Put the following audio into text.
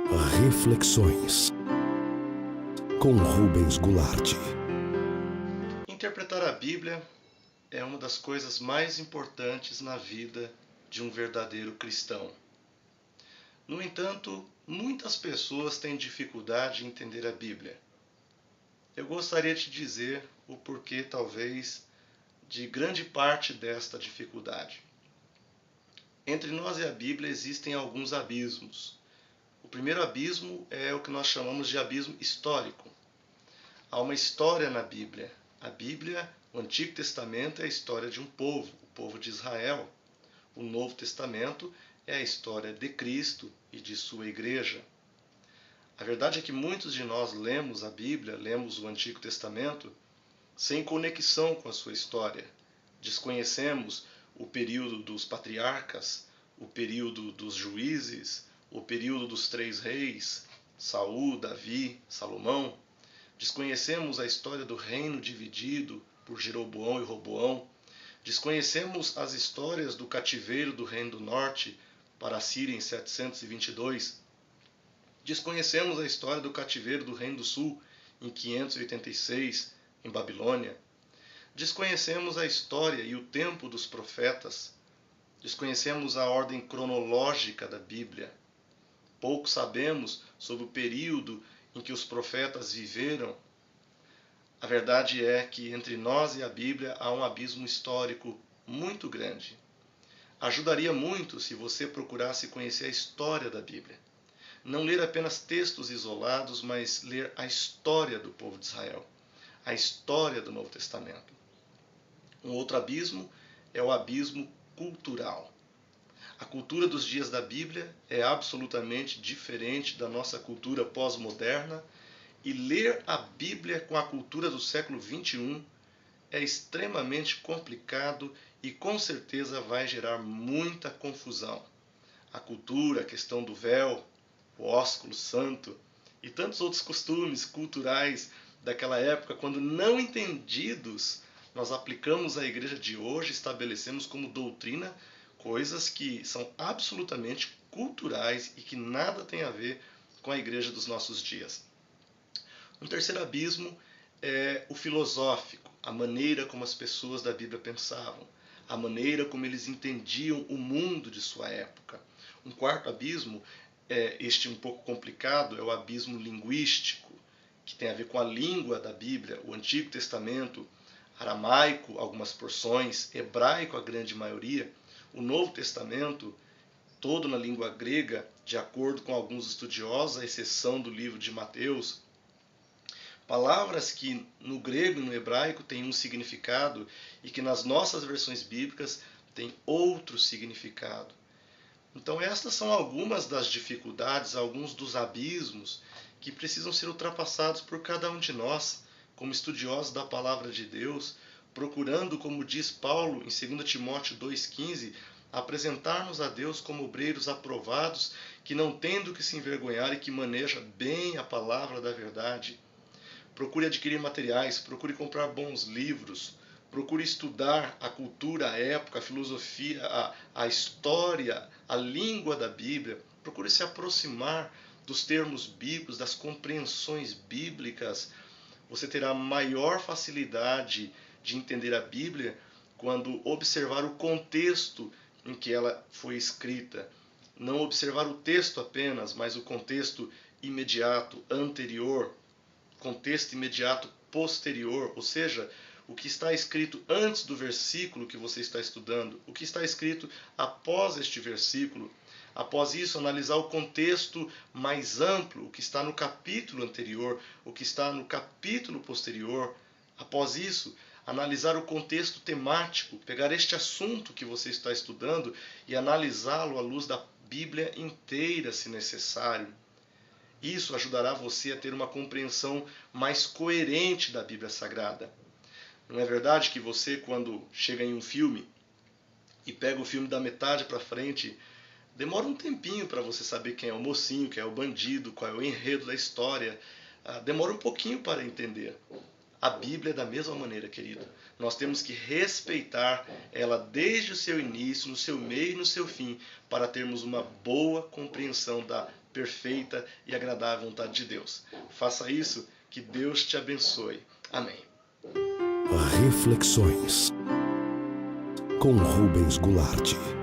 Reflexões com Rubens Goulart. Interpretar a Bíblia é uma das coisas mais importantes na vida de um verdadeiro cristão. No entanto, muitas pessoas têm dificuldade em entender a Bíblia. Eu gostaria de dizer o porquê, talvez, de grande parte desta dificuldade. Entre nós e a Bíblia existem alguns abismos. O primeiro abismo é o que nós chamamos de abismo histórico. Há uma história na Bíblia. A Bíblia, o Antigo Testamento, é a história de um povo, o povo de Israel. O Novo Testamento é a história de Cristo e de sua igreja. A verdade é que muitos de nós lemos a Bíblia, lemos o Antigo Testamento, sem conexão com a sua história. Desconhecemos o período dos patriarcas, o período dos juízes, o período dos 3 reis, Saul, Davi, Salomão. Desconhecemos a história do reino dividido por Jeroboão e Roboão. Desconhecemos as histórias do cativeiro do reino do norte para a Síria em 722. Desconhecemos a história do cativeiro do reino do sul em 586, em Babilônia. Desconhecemos a história e o tempo dos profetas. Desconhecemos a ordem cronológica da Bíblia. Pouco sabemos sobre o período em que os profetas viveram. A verdade é que entre nós e a Bíblia há um abismo histórico muito grande. Ajudaria muito se você procurasse conhecer a história da Bíblia. Não ler apenas textos isolados, mas ler a história do povo de Israel, a história do Novo Testamento. Um outro abismo é o abismo cultural. A cultura dos dias da Bíblia é absolutamente diferente da nossa cultura pós-moderna, e ler a Bíblia com a cultura do século XXI é extremamente complicado e com certeza vai gerar muita confusão. A cultura, a questão do véu, o ósculo santo e tantos outros costumes culturais daquela época, quando não entendidos, nós aplicamos à igreja de hoje, estabelecemos como doutrina coisas que são absolutamente culturais e que nada tem a ver com a igreja dos nossos dias. Um terceiro abismo é o filosófico, a maneira como as pessoas da Bíblia pensavam, a maneira como eles entendiam o mundo de sua época. Um quarto abismo, este um pouco complicado, é o abismo linguístico, que tem a ver com a língua da Bíblia, o Antigo Testamento, aramaico, algumas porções, hebraico, a grande maioria, o Novo Testamento, todo na língua grega, de acordo com alguns estudiosos, à exceção do livro de Mateus. Palavras que no grego e no hebraico têm um significado e que nas nossas versões bíblicas têm outro significado. Então estas são algumas das dificuldades, alguns dos abismos que precisam ser ultrapassados por cada um de nós, como estudiosos da palavra de Deus, procurando, como diz Paulo em 2 Timóteo 2,15, apresentar-nos a Deus como obreiros aprovados, que não têm do que se envergonhar e que manejam bem a palavra da verdade. Procure adquirir materiais, procure comprar bons livros, procure estudar a cultura, a época, a filosofia, a história, a língua da Bíblia. Procure se aproximar dos termos bíblicos, das compreensões bíblicas. Você terá maior facilidade de entender a Bíblia quando observar o contexto em que ela foi escrita. Não observar o texto apenas, mas o contexto imediato, anterior, contexto imediato posterior, ou seja, o que está escrito antes do versículo que você está estudando, o que está escrito após este versículo. Após isso, analisar o contexto mais amplo, o que está no capítulo anterior, o que está no capítulo posterior. Após isso, analisar o contexto temático, pegar este assunto que você está estudando e analisá-lo à luz da Bíblia inteira, se necessário. Isso ajudará você a ter uma compreensão mais coerente da Bíblia Sagrada. Não é verdade que você, quando chega em um filme e pega o filme da metade para frente, demora um tempinho para você saber quem é o mocinho, quem é o bandido, qual é o enredo da história. Demora um pouquinho para entender. A Bíblia é da mesma maneira, querido. Nós temos que respeitar ela desde o seu início, no seu meio e no seu fim, para termos uma boa compreensão da perfeita e agradável vontade de Deus. Faça isso, que Deus te abençoe. Amém. Reflexões com Rubens Goulart.